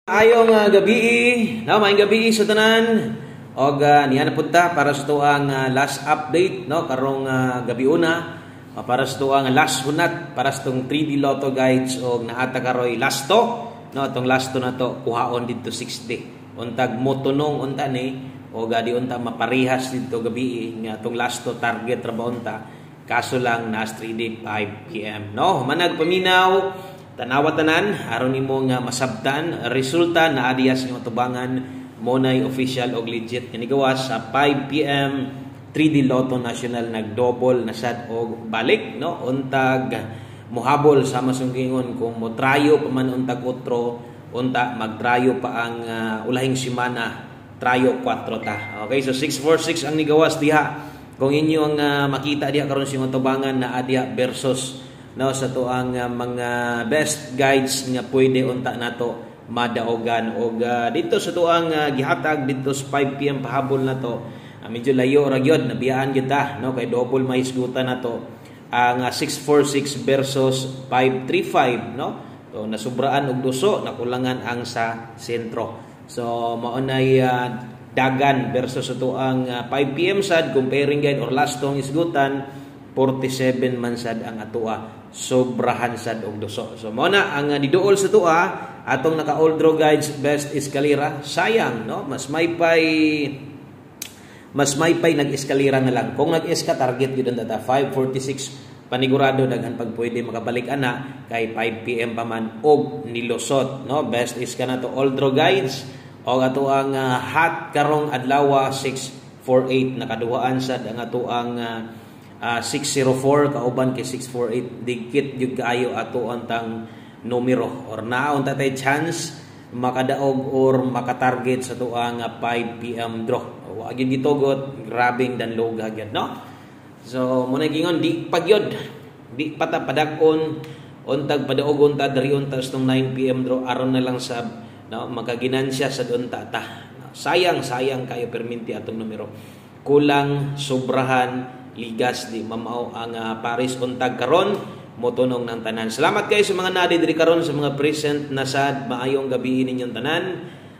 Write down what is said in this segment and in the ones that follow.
Ayong gabi, no, maayong gabi sa tanan. Og niya na punta para sa tuang last update, no, karong gabi una para sa tuang last hunat para sa tong 3D Lotto guides og naata karoy last to, no, atong last to na to kuhaon didto 60. Untag motunong unta ni og di unta maparihas didto gabi nga atong last to target ra ba unta. Kaso lang na 3D 5 PM, no, manag paminaw tanawa tanan aron nimo nga masabtan resulta na adiyas nga tubangan mo nay official og legit nga gawas sa 5 PM 3D Lotto National nagdouble na sad og balik, no, untag mohabol sa masunggingon kung mo trayo pa man untag otro unta magtrayo pa ang ulahing semana trayo 4 ta. Okay, so 646 ang nigawas diha kung inyo ang makita diha karon sa tubangan na adya versus, no, sa to ang mga best guides nga pwede unta nato madaogan og dito sa to ang gihatag dito sa 5 PM pahabol na to medyo layo ra gyud nabiyaan gyud ta, no, kay double may isgutan nato ang 646 versus 535, no, so nasubraan og duso nakulangan ang sa sentro. So mao nay dagan versus sa to ang 5 PM sad comparing guide or last tong isgutan 47 man sad ang atua, sobrahan sad og duso. So mao na ang diduol sa tua atong naka-old draw guides best eskalera. Sayang, no, mas may pay nag-eskalera na lang. Kung nag-eska target gyud ang data 546 panigurado daghan pag pwede makabalik ana kay 5 PM pa man og nilusot, no, best iska na to old draw guides og ato ang hot karong adlaw 648 nakaduhaan sad ang ato ang 604 kauban kay 648 dikit jud kaayo ato antang numero or naon ta tay chance makadaog or makatarget sa tuang 5 PM draw. Wa gyud gitugot, grabing dan low gyud, no. So mo na gingon di pagyod di pata padakon untag padaogon ta diri unta sa 9 PM draw aron na lang sa, no, makaginansya sa unta ta. Sayang kayo perminti atong numero. Kulang sobrahan ligas di mamao ang Paris untag karon motunong ng tanan. Salamat kayo sa mga nadi diri karon sa mga present na sad maayong gabi ninyong tanan.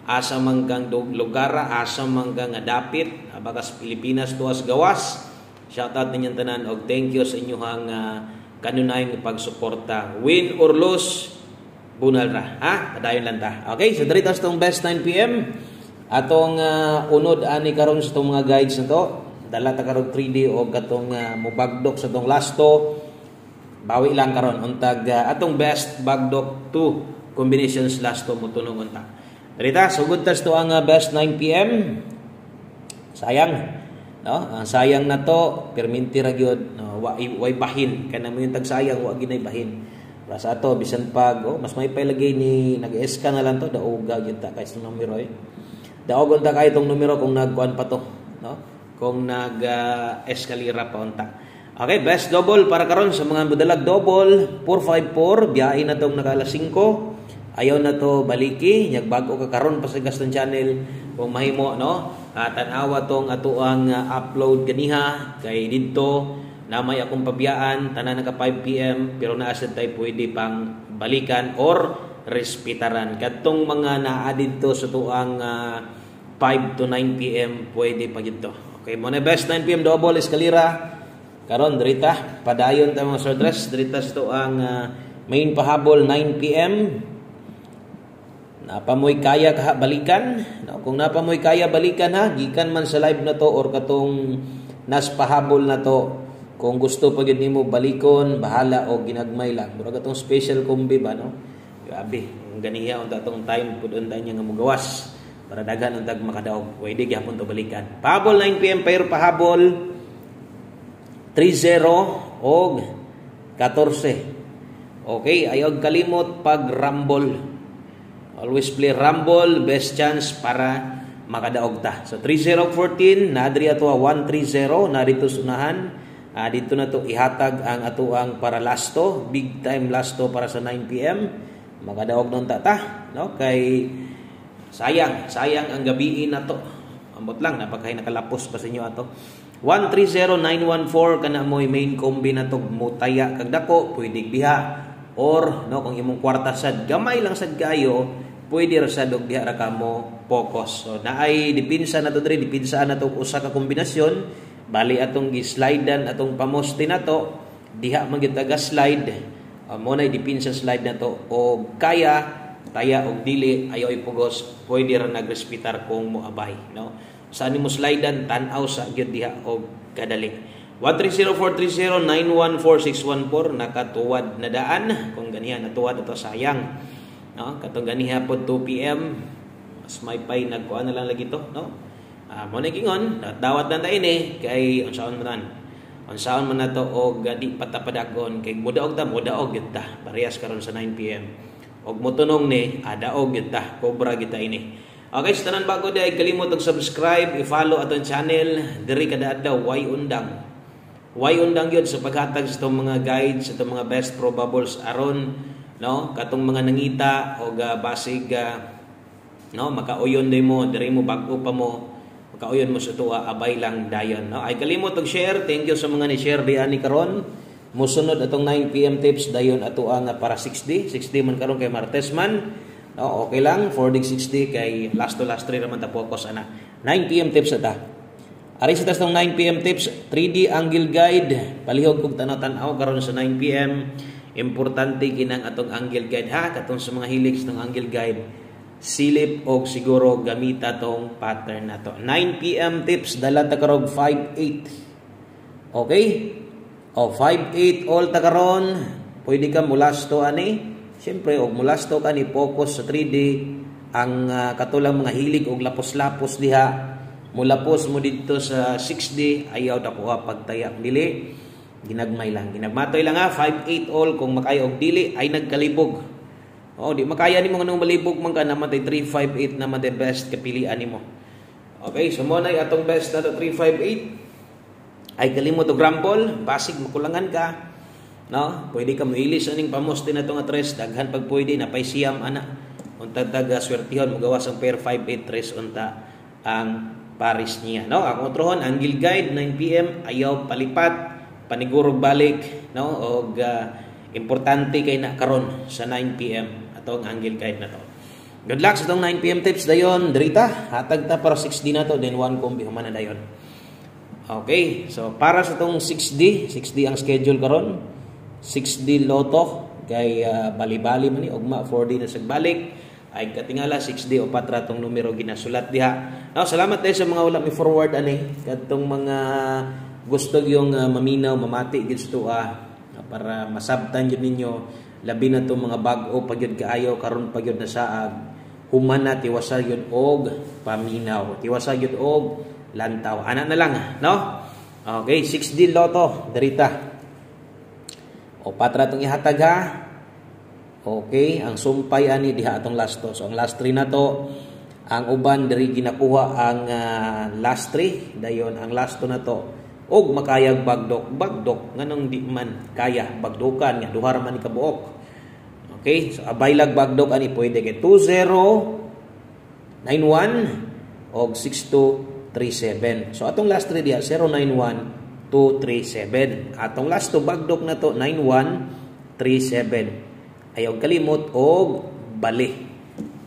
Asa manggang lugar, asa manggang dapit bagas Pilipinas tuwas gawas. Shout out ninyong tanan og thank you sa inyong kanunayng pagsuporta. Win or lose, bunal ra, ha? Padayon lang ta. Okay, so diri tas tong best 9 PM atong unod ani karon sa tong mga guides na to. Dala ta karon 3D o katong mubagdok sa tong last to. Bawi lang karon untag atong best bagdok 2 combinations last to motunong unta. Dita sugod tas to ang best 9 PM. Sayang, no? Sayang na to perminti ra gyud, no? Way bahin kana mo yung tag sayang wa ginay bahin. Para sa ato bisan pag mas may pailagay ni nag-eska na lang to daoga gyud ta kay sa numero daogon ta kay tong numero kung nagkuan pa to, no? Kung nag-eskalera pa unta. Okay, best double para karon sa mga budalag double 454 biyahe na tong nakala 5. Ayaw na to baliki, nyag bago ka karon pa sa Gaston Channel kung mahimo, no. Tan-awa tong ato ang upload ganiha kay didto na may akong pabiyaan tanan naka 5 PM pero naa sad tay pwede pang balikan or respetaran. Kadtong mga naa didto sa tuang 5 to 9 PM pwede pa gito. Okay, mo na best 9 PM double eskalera. Karon drita padayon ta mga sordres drita sto ang main pahabol 9 PM. Napamoy kaya balikan, no? Kung napamoy kaya balikan ha gikan man sa live na to or katong nas pahabol na to. Kung gusto pa gyud nimo balikon bahala o ginagmay lang. Murag atong special combi ba, no? Grabe, ang ganiya unta tong time pud unta nya nga mogawas para daghan untag makadaog. Pwede gyapon to balikan. Pahabol 9 PM pair pahabol 30 og 14. Okay, ayaw kalimot pag rumble. Always play rumble, best chance para makadaog ta. So 3014 na adri ato 130 na dito sunahan. Dito na to ihatag ang ato ang para lasto, big time lasto para sa 9 PM. Makadaog nun ta, no? Kay sayang ang gabi na to. Ambot lang napakay nakalapos pa sa inyo ato. 130914 kana mo main combi na to mutaya kag dako pwede biha or no kung imong kwarta sad gamay lang sad kayo pwede ra sad og diha ra ka mo focus. So naay dipinsa na to diri, dipinsaan na to usa ka kombinasyon, bali atong gi-slidean atong pamoste na to, diha man gyud slide. Mo na dipinsa slide na to og kaya taya og dili ayaw ipugos, pwede ra nagrespetar kung moabay, no? Saan mo slidean tan-aw sa gyud diha og kadali. 130-430-914-614 nakatuwad na daan kung ganiha natuwad ito sayang, no? Katong ganiha pod 2 PM mas may pay nagkuan na lang lagi to, no? Mo na gingon dawat na ini kay unsaon man na to og di patapadagon kay mudaog gyud ta parehas karon sa 9 PM og motunong ni daog gyud ta cobra gyud ta ini. Okay, sa tanan bago di ay kalimot og subscribe, i-follow atong channel diri kada adlaw Why undang yun sa paghatag sa itong mga guides, sa itong mga best probables aron, no? Katong mga nangita o basig no, makauyon din mo, diri mo bago pa mo, makauyon mo sa tuwa, abay lang dayon, no? Ay kalimot og share. Thank you sa mga ni-share di ani karon. Musunod atong 9 PM tips dayon ato ang para 60 man karon kay Martes man. No, okay lang 40-60 kay last 3 raman ta focus ana. 9 PM tips ata. Ari sa tas ng 9 PM tips, 3D angle guide. Palihog kog tanaw-tanaw karon sa 9 PM. Importante kinang atong angle guide ha, katong sa mga hilig ng angle guide. Silip og siguro gamita tong pattern na to. 9 PM tips dala ta karog 5-8. Okay? O 5-8 all ta karon. Pwede ka mulasto ani. Siyempre og mulasto ka ni focus sa 3D ang katulang mga hilig og lapos-lapos diha. Mulapos mo dito sa 6D, ayaw ta kuha pagtayak dili. Ginagmay lang. Ginagmatoy lang ha, 5-8 all kung makaya og dili ay nagkalibog. Di makaya nimo nganong malibog man ka naman tay 3-5-8 naman the best kapilian nimo. Okay, so mo nay atong best na 3-5-8. Ay kalimot og rumble, basig makulangan ka. No? Pwede ka moilis aning pamoste na tong atres, daghan pag pwede na pay siyam ana. Unta taga swertihon mo gawas ang pair 5-8 tres unta ang paris niya, no? Ang utrohon angle guide 9 PM ayaw palipat, panigurog balik, no? Og importante kay na karon sa 9 PM atong angle guide na to. Good luck sa tong 9 PM tips dayon. Drita hatag ta para 6D na to, then 1 combi human na dayon. Okay, so para sa tong 6D ang schedule karon. 6D loto kay bali-bali man ni ugma 4D na sagbalik. Ay katingala 6D o patra tong numero ginasulat diha. Now, salamat tayo sa mga wala mi forward ani kadtong mga gusto yung maminaw mamati gid sa tuwa para masabtan jud ninyo labi na tong mga bag-o pagyud kaayo karon pagyud na saag human na tiwasa yun og paminaw, tiwasa yun og lantaw. Ana na lang, no? Okay, 6D loto derita. O patra tong ihatag ha. Okay, ang sumpay ani diha atong last to. So ang last 3 na to, ang uban diri ginakuha ang last 3, dayon ang last 2 na to. Og makayag bagdok nganong di man kaya bagdokan nga duha ra man ni kabuok. Okay, so abaylag bagdok ani pwede kay 2091 og 6237. So atong last 3 diha 091237. Atong last 2 bagdok na to 9137. Ayaw kalimot og bali.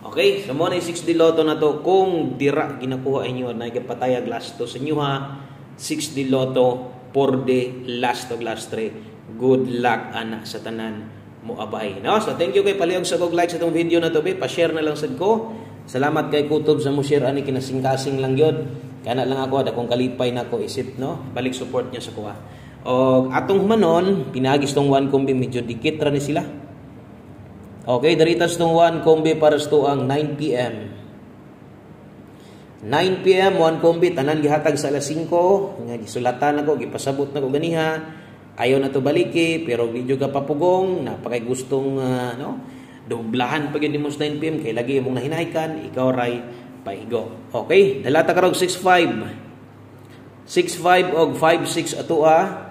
Okay, so mo na 6D loto na to kung dira ginakuha inyo na gipatayag last to sa inyo ha. 6D loto 4D last to last 3. Good luck ana sa tanan mo abay. No? So thank you kay palihog sa kog like sa tong video na to be. Pa-share na lang sad ko. Salamat kay Kutob sa mo share ani kinasing-kasing lang gyud. Kana lang ako dakong kalipay nako isip no. Balik support niya sa kuha. Og atong humanon pinagis tong 1 combi medyo dikit ra ni sila. Okay, daritas tong 1 combi para sa ang 9 PM. 9 PM 1 combi tanan gihatag sa alas 5 nga gisulatan nako gipasabot nako ganiha. Ayaw na to baliki pero video ka papugong napakay gustong no doblahan pag mo sa 9 PM kay lagi imong nahinaykan ikaw ray paigo. Okay, dalata karog 6-5 og 5-6 atua.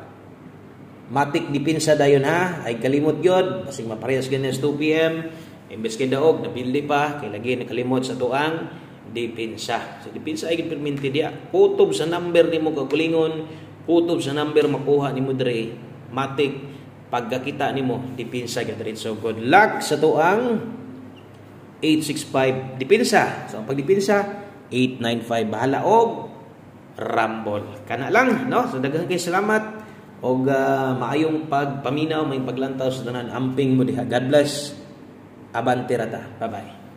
Matik dipinsa dayon ha, ay kalimot yun, basing maparehas ganyan sa 2 PM, imbes kay daog, napili pa, kay lagi nakalimot sa tuang dipinsa. So dipinsa ay perminti dia, kutob sa number ni mo kagulingon, kutob sa number makuha ni mo dre, matik, pagkakita ni mo, dipinsa ka dre. So good luck sa tuang 865 depensa. So ang pagdepensa 895 bahala og rumble. Kana lang, no? So daghang kay salamat og maayong pagpaminaw, may paglantaw sa tanan amping mo diha. God bless. Abante rata. Bye-bye.